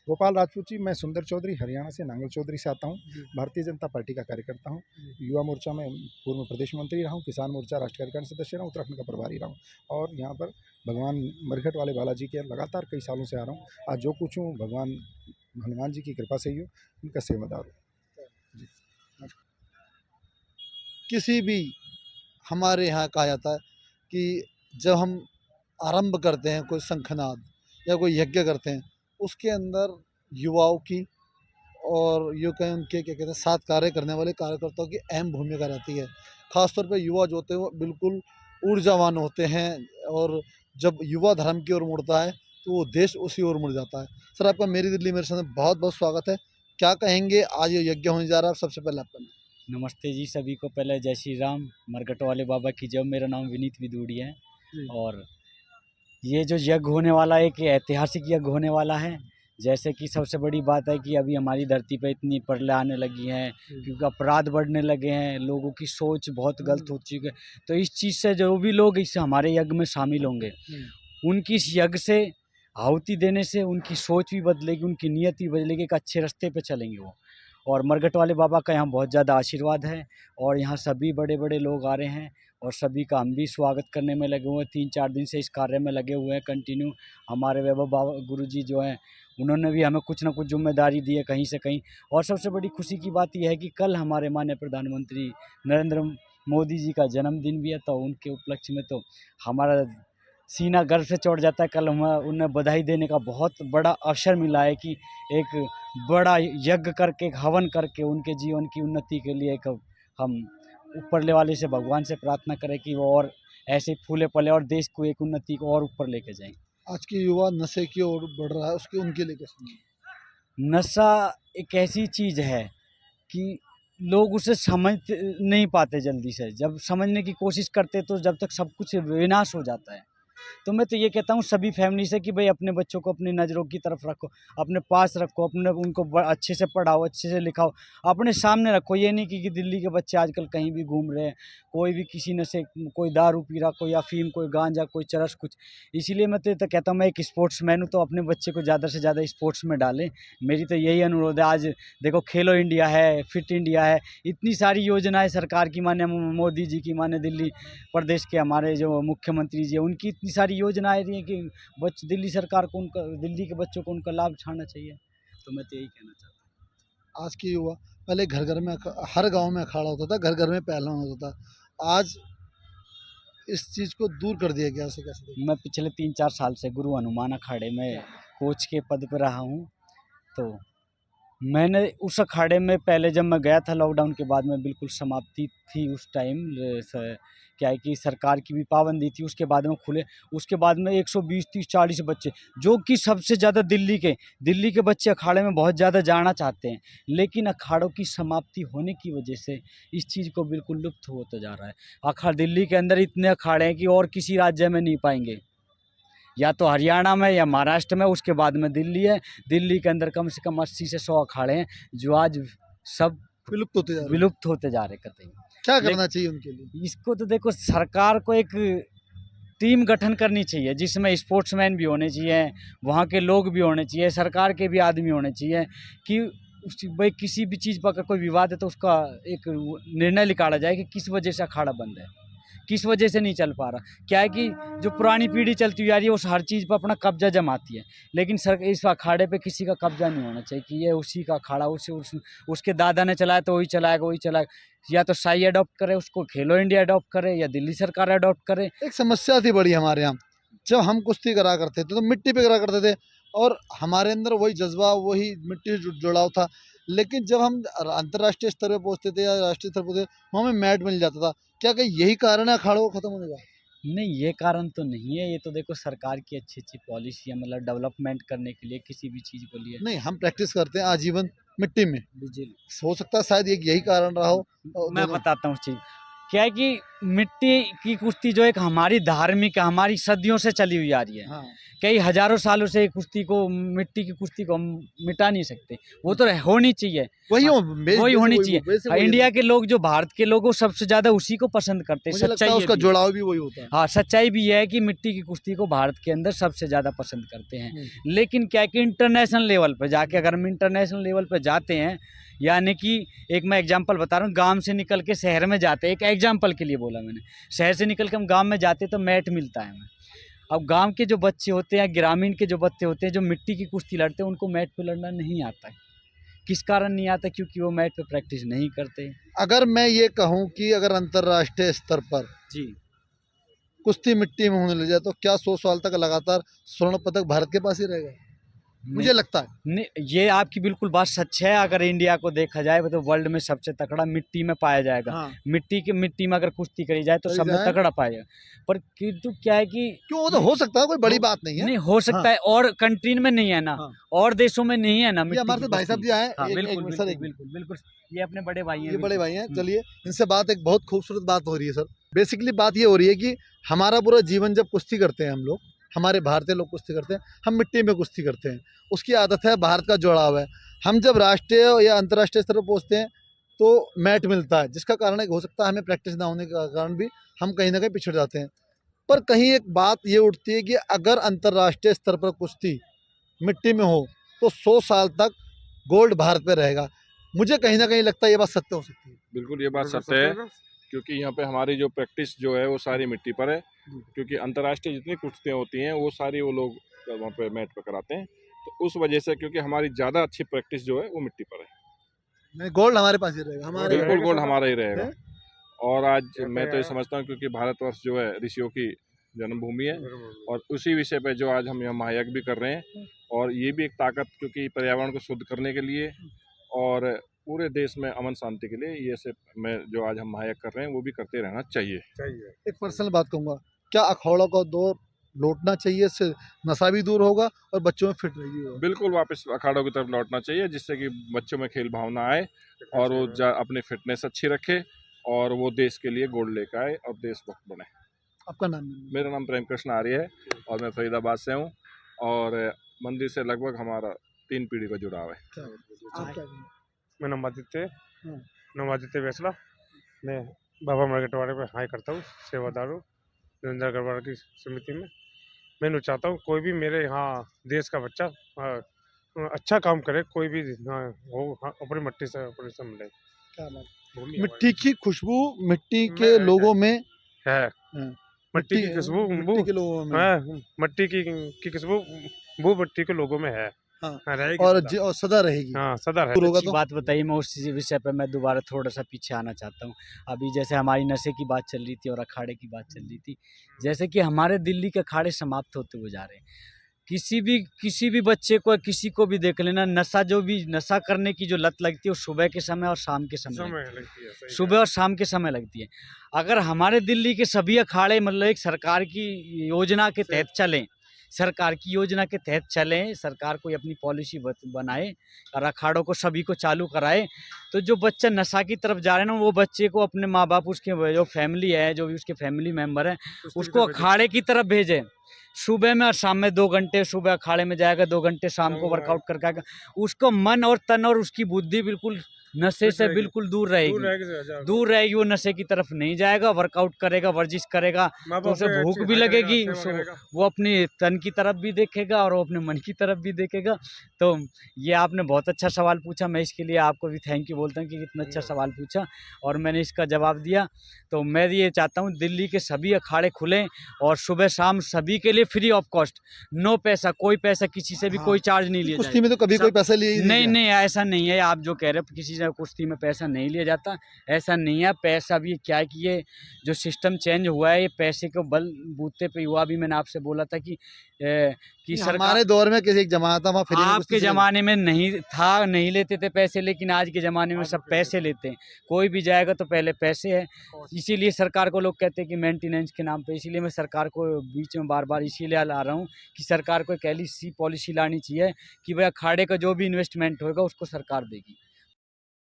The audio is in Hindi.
गोपाल राजपूत जी, मैं सुंदर चौधरी हरियाणा से नांगल चौधरी से आता हूँ। जी, भारतीय जनता पार्टी का कार्यकर्ता हूँ। जी, युवा मोर्चा में पूर्व प्रदेश मंत्री रहा हूँ, किसान मोर्चा राष्ट्रीय कार्यकारिणी सदस्य रहा हूँ, उत्तराखंड का प्रभारी रहा हूँ और यहाँ पर भगवान मरघट वाले बालाजी के लगातार कई सालों से आ रहा हूँ। आज जो कुछ हूँ भगवान हनुमान जी की कृपा से ही हूँ, उनका सेवादार हूँ। जी। किसी भी हमारे यहाँ कहा जाता है कि जब हम आरंभ करते हैं कोई शंखनाद या कोई यज्ञ करते हैं, उसके अंदर युवाओं की और यूँ कहें उनके क्या कहते हैं साथ कार्य करने वाले कार्यकर्ताओं की अहम भूमिका रहती है। ख़ासतौर पे युवा जो होते हैं वो बिल्कुल ऊर्जावान होते हैं और जब युवा धर्म की ओर मुड़ता है तो वो देश उसी ओर मुड़ जाता है। सर आपका मेरी दिल्ली मेरे साथ बहुत-बहुत स्वागत है। क्या कहेंगे आज ये यज्ञ होने जा रहा है सबसे पहले आपका नाम? नमस्ते जी सभी को। पहले जय श्री राम। मरघट वाले बाबा की जय। मेरा नाम विनीत विदुड़ी है जी, और ये जो यज्ञ होने वाला है एक ऐतिहासिक यज्ञ होने वाला है। जैसे कि सबसे बड़ी बात है कि अभी हमारी धरती पे इतनी प्रलय आने लगी हैं, जी। क्योंकि अपराध बढ़ने लगे हैं, लोगों की सोच बहुत गलत हुँ, हो चुकी है। तो इस चीज़ से जो भी लोग इस हमारे यज्ञ में शामिल होंगे, हुँ, उनकी इस यज्ञ से आहुति देने से उनकी सोच भी बदलेगी, उनकी नीयत भी बदलेगी, एक अच्छे रास्ते पे चलेंगे वो। और मरघट वाले बाबा का यहाँ बहुत ज़्यादा आशीर्वाद है और यहाँ सभी बड़े-बड़े लोग आ रहे हैं और सभी का हम भी स्वागत करने में लगे हुए हैं। 3-4 दिन से इस कार्य में लगे हुए हैं कंटिन्यू। हमारे वैभव बाबा गुरुजी जो हैं, उन्होंने भी हमें कुछ न कुछ ज़िम्मेदारी दी है कहीं से कहीं। और सबसे बड़ी खुशी की बात ये है कि कल हमारे माननीय प्रधानमंत्री नरेंद्र मोदी जी का जन्मदिन भी है, तो उनके उपलक्ष्य में तो हमारा सीना गर्व से चौड़ जाता है। कल हमें उन्हें बधाई देने का बहुत बड़ा अवसर मिला है कि एक बड़ा यज्ञ करके, एक हवन करके उनके जीवन की उन्नति के लिए एक हम ऊपरले वाले से भगवान से प्रार्थना करें कि वो और ऐसे फूले फले और देश को एक उन्नति को और ऊपर लेके जाएँ। आज के युवा नशे की ओर बढ़ रहा है, उसके उनके लिए कैसे? नशा एक ऐसी चीज़ है कि लोग उसे समझ नहीं पाते जल्दी से। जब समझने की कोशिश करते तो जब तक सब कुछ विनाश हो जाता है। तो मैं तो ये कहता हूँ सभी फैमिली से कि भाई अपने बच्चों को अपनी नज़रों की तरफ रखो, अपने पास रखो, अपने उनको अच्छे से पढ़ाओ, अच्छे से लिखाओ, अपने सामने रखो। ये नहीं कि दिल्ली के बच्चे आजकल कहीं भी घूम रहे हैं, कोई भी किसी नशे, कोई दारू पी रहा, कोई अफीम, कोई गांजा, कोई चरस कुछ। इसीलिए मैं तो कहता हूँ, मैं एक स्पोर्ट्समैन हूँ, तो अपने बच्चे को ज़्यादा से ज़्यादा स्पोर्ट्स में डालें। मेरी तो यही अनुरोध है। आज देखो खेलो इंडिया है, फिट इंडिया है, इतनी सारी योजनाएं सरकार की, माने मोदी जी की, माने दिल्ली प्रदेश के हमारे जो मुख्यमंत्री जी हैं, उनकी इतनी सारी योजनाएं रही हैं कि दिल्ली सरकार को उनका, दिल्ली के बच्चों को उनका लाभ उठाना चाहिए। तो मैं तो यही कहना चाहता आज के युवा पहले घर-घर में हर गाँव में अखाड़ा होता था, घर-घर में पहलवान होता था। आज इस चीज़ को दूर कर दिया गया, ऐसे कैसे हूँ। देखते मैं पिछले 3-4 साल से गुरु हनुमान अखाड़े में कोच के पद पर रहा हूँ। तो मैंने उस अखाड़े में पहले जब मैं गया था लॉकडाउन के बाद में, बिल्कुल समाप्ति थी उस टाइम। क्या है कि सरकार की भी पाबंदी थी, उसके बाद में खुले। उसके बाद में 120, 30, 40 बच्चे, जो कि सबसे ज़्यादा दिल्ली के बच्चे अखाड़े में बहुत ज़्यादा जाना चाहते हैं, लेकिन अखाड़ों की समाप्ति होने की वजह से इस चीज़ को बिल्कुल लुप्त होता जा रहा है। दिल्ली के अंदर इतने अखाड़े हैं कि और किसी राज्य में नहीं पाएंगे, या तो हरियाणा में या महाराष्ट्र में, उसके बाद में दिल्ली है। दिल्ली के अंदर कम से कम 80 से 100 अखाड़े हैं जो आज सब विलुप्त होते जा रहे हैं। विलुप्त होते जा रहे कतई। क्या लेकिन करना चाहिए उनके लिए? इसको तो देखो, सरकार को एक टीम गठन करनी चाहिए जिसमें स्पोर्ट्समैन भी होने चाहिए, वहाँ के लोग भी होने चाहिए, सरकार के भी आदमी होने चाहिए कि भाई किसी भी चीज़ पर अगर कोई विवाद है तो उसका एक निर्णय निकाला जाए कि किस वजह से अखाड़ा बंद है, किस वजह से नहीं चल पा रहा। क्या है कि जो पुरानी पीढ़ी चलती हुई आ रही है उस हर चीज़ पर अपना कब्जा जमाती है, लेकिन सर इस अखाड़े पे किसी का कब्जा नहीं होना चाहिए कि ये उसी का अखाड़ा, उसके दादा ने चलाया तो वही चलाएगा, वही चलाएगा। या तो साई अडॉप्ट करे, उसको खेलो इंडिया अडॉप्ट करे, या दिल्ली सरकार अडॉप्ट करे। एक समस्या थी बड़ी हमारे यहाँ, जब हम कुश्ती करा करते थे तो मिट्टी पे करा करते थे और हमारे अंदर वही जज़्बा, वही मिट्टी से जुड़ाव था। लेकिन जब हम अंतर्राष्ट्रीय स्तर पे पहुँचते थे या राष्ट्रीय स्तर पे पहुँचते थे, वहाँ हमें मैट मिल जाता था। क्या कहीं यही कारण है अखाड़ों को खत्म होने का? नहीं, ये कारण तो नहीं है। ये तो देखो सरकार की अच्छी-अच्छी पॉलिसी है, मतलब डेवलपमेंट करने के लिए किसी भी चीज़ को लिए। नहीं, हम प्रैक्टिस करते हैं आजीवन मिट्टी में। बिजिल हो सकता है शायद एक यही कारण रहा हो मैं दोनों। बताता हूँ चीज़। क्या है कि मिट्टी की कुश्ती जो एक हमारी धार्मिक, हमारी सदियों से चली हुई आ रही है। हाँ कई हज़ारों सालों से कुश्ती को, मिट्टी की कुश्ती को हम मिटा नहीं सकते। वो तो होनी चाहिए, वही हो वही होनी चाहिए। बेसिक वही है। इंडिया के लोग, जो भारत के लोग, वो सबसे ज़्यादा उसी को पसंद करते हैं। मुझे लगता है सच्चाई ये उसका भी है। जुड़ाव भी वही होता है। हाँ, सच्चाई भी यह है कि मिट्टी की कुश्ती को भारत के अंदर सबसे ज़्यादा पसंद करते हैं। लेकिन क्या है कि इंटरनेशनल लेवल पे जाके, अगर हम इंटरनेशनल लेवल पे जाते हैं, यानी कि एक मैं एग्जांपल बता रहा हूँ, गांव से निकल के शहर में जाते हैं, एक एग्जांपल के लिए बोला मैंने, शहर से निकल के हम गांव में जाते तो मैट मिलता है हमें। अब गांव के जो बच्चे होते हैं, ग्रामीण के जो बच्चे होते हैं, जो मिट्टी की कुश्ती लड़ते हैं, उनको मैट पे लड़ना नहीं आता है। किस कारण नहीं आता? क्योंकि वो मैट पे प्रैक्टिस नहीं करते। अगर मैं ये कहूँ कि अगर अंतर्राष्ट्रीय स्तर पर जी, कुश्ती मिट्टी में होने लग जाए तो क्या 100 साल तक लगातार स्वर्ण पदक भारत के पास ही रहेगा? मुझे लगता है। नहीं, ये आपकी बिल्कुल बात सच है। अगर इंडिया को देखा जाए तो वर्ल्ड में सबसे तकड़ा मिट्टी में पाया जाएगा। हाँ मिट्टी में अगर कुश्ती करी जाए तो करी सब में जाए। तगड़ा पाया जाएगा। पर किंतु क्या है कि क्यों, वो तो हो सकता है, कोई बड़ी हो- बात नहीं है। नहीं हो सकता है, और कंट्री में नहीं है ना, हाँ। और देशों में नहीं है ना ये मिट्टी हमारे की साथ भाई साहब कुश्ती। जी आए हैं। हाँ, एक बिल्कुल मिनट सर, बिल्कुल बिल्कुल बिल्कुल। ये अपने बड़े भाई हैं। ये बड़े भाई हैं। बिल्कुल। चलिए इनसे बात, एक बहुत खूबसूरत बात हो रही है सर। बेसिकली बात ये हो रही है कि हमारा पूरा जीवन जब कुश्ती करते हैं हम लोग, हमारे भारतीय लोग कुश्ती करते हैं, हम मिट्टी में कुश्ती करते हैं, उसकी आदत है, भारत का जुड़ाव है। हम जब राष्ट्रीय या अंतर्राष्ट्रीय स्तर पर पहुँचते हैं तो मैट मिलता है, जिसका कारण एक हो सकता है हमें प्रैक्टिस ना होने के कारण भी हम कहीं ना कहीं पिछड़ जाते हैं। पर कहीं एक बात ये उठती है कि अगर अंतर्राष्ट्रीय स्तर पर कुश्ती मिट्टी में हो तो 100 साल तक गोल्ड भारत पे रहेगा। मुझे कहीं ना कहीं लगता है ये बात सत्य हो सकती है। बिल्कुल ये बात सत्य है, क्योंकि यहाँ पे हमारी जो प्रैक्टिस जो है वो सारी मिट्टी पर है। क्योंकि अंतर्राष्ट्रीय जितनी कुश्तियाँ होती हैं वो सारी वो लोग वहाँ पे मैट पे कराते हैं, तो उस वजह से क्योंकि हमारी ज़्यादा अच्छी प्रैक्टिस जो है वो मिट्टी पर है। नहीं, गोल्ड हमारे पास ही रहेगा, हमारे बिल्कुल गोल्ड हमारा ही रहेगा। है? और आज मैं तो ये समझता हूँ क्योंकि भारतवर्ष जो है ऋषियों की जन्मभूमि है, और उसी विषय पे जो आज हम यहाँ महायज्ञ भी कर रहे हैं, और ये भी एक ताकत, क्योंकि पर्यावरण को शुद्ध करने के लिए और पूरे देश में अमन शांति के लिए, ये सब में जो आज हम महायज्ञ कर रहे हैं वो भी करते रहना चाहिए। एक पर्सनल बात कहूँगा, क्या अखाड़ों का दौर लौटना चाहिए? इससे नशा भी दूर होगा और बच्चों में फिट रहेगी वो। बिल्कुल वापस अखाड़ों की तरफ लौटना चाहिए, जिससे कि बच्चों में खेल भावना आए और वो अपनी फिटनेस अच्छी रखे और वो देश के लिए गोल्ड लेकर आए और देशभक्त बने। आपका नाम? मेरा नाम प्रेम कृष्ण आर्य है और मैं फरीदाबाद से हूँ, और मंदिर से लगभग हमारा 3 पीढ़ी का जुड़ाव है। क्या आप क्या कहेंगे? मैं नवादित्य हाँ। नवादित्य फैसला, मैं बाबा मरगटवाड़े में हाई करता हूँ, सेवादार हूँ निरंजन गढ़वाल की समिति में। मैं नहीं चाहता हूँ कोई भी मेरे यहाँ देश का बच्चा अच्छा काम करे, कोई भी वो अपनी मिट्टी से अपने से मिले। क्या बात? भूमि मिट्टी की खुशबू मिट्टी के मैं- लोगों में है, हाँ। मिट्टी की खुशबू मिट्टी के लोगों में है, मिट्टी की खुशबू वो मिट्टी के लोगों में है। हाँ। रहेगी और सदा। और सदा रहेगी। हाँ, सदा है। दूर होगा अच्छी तो बात बताइए। मैं उस विषय पे मैं दोबारा थोड़ा सा पीछे आना चाहता हूँ। अभी जैसे हमारी नशे की बात चल रही थी और अखाड़े की बात चल रही थी, जैसे कि हमारे दिल्ली के अखाड़े समाप्त होते हुए जा रहे हैं। किसी भी बच्चे को, किसी को भी देख लेना, नशा करने की जो लत लगती है वो सुबह के समय और शाम के समय लगती लगती है, सही है। सुबह और शाम के समय लगती है। अगर हमारे दिल्ली के सभी अखाड़े मतलब एक सरकार की योजना के तहत चलें, सरकार कोई अपनी पॉलिसी बनाए और अखाड़ों को सभी को चालू कराए, तो जो बच्चा नशा की तरफ जा रहे हैं ना, वो बच्चे को अपने माँ बाप, उसके जो फैमिली है, जो भी उसके फैमिली मेम्बर हैं, उसको अखाड़े की तरफ भेजें। सुबह में और शाम में 2 घंटे सुबह अखाड़े में जाएगा, 2 घंटे शाम को वर्कआउट करके आएगा। उसको मन और तन और उसकी बुद्धि बिल्कुल नशे से बिल्कुल दूर रहेगी। दूर रहेगी, वो नशे की तरफ नहीं जाएगा, वर्कआउट करेगा, वर्जिश करेगा, तो उसे भूख भी लगेगी, वो अपनी तन की तरफ भी देखेगा और वो अपने मन की तरफ भी देखेगा। तो ये आपने बहुत अच्छा सवाल पूछा, मैं इसके लिए आपको भी थैंक यू बोलता हूँ कि इतना अच्छा सवाल पूछा और मैंने इसका जवाब दिया। तो मैं ये चाहता हूँ दिल्ली के सभी अखाड़े खुलें और सुबह शाम सभी के लिए फ्री ऑफ कॉस्ट, नो पैसा, कोई पैसा किसी से भी हाँ। कोई चार्ज नहीं लिया कुश्ती में तो कभी कोई पैसा लिए ही नहीं गया। नहीं, ऐसा नहीं है। आप जो कह रहे हो किसी से कुश्ती में पैसा नहीं लिया जाता, ऐसा नहीं है। पैसा भी क्या है कि ये जो सिस्टम चेंज हुआ है, ये पैसे के बल बूते पे हुआ। भी मैंने आपसे बोला था कि सरकार, हमारे दौर में किसी एक जमाना था वहाँ फ्री में कुश्ती आपके सिखाई। ज़माने में नहीं था, नहीं लेते थे पैसे, लेकिन आज के ज़माने में सब पैसे लेते हैं। कोई भी जाएगा तो पहले पैसे है। इसीलिए सरकार को लोग कहते हैं कि मेंटेनेंस के नाम पे, इसीलिए मैं सरकार को बीच में बार बार इसीलिए ला रहा हूँ कि सरकार को एक ऐसी पॉलिसी लानी चाहिए कि भाई अखाड़े का जो भी इन्वेस्टमेंट होगा उसको सरकार देगी।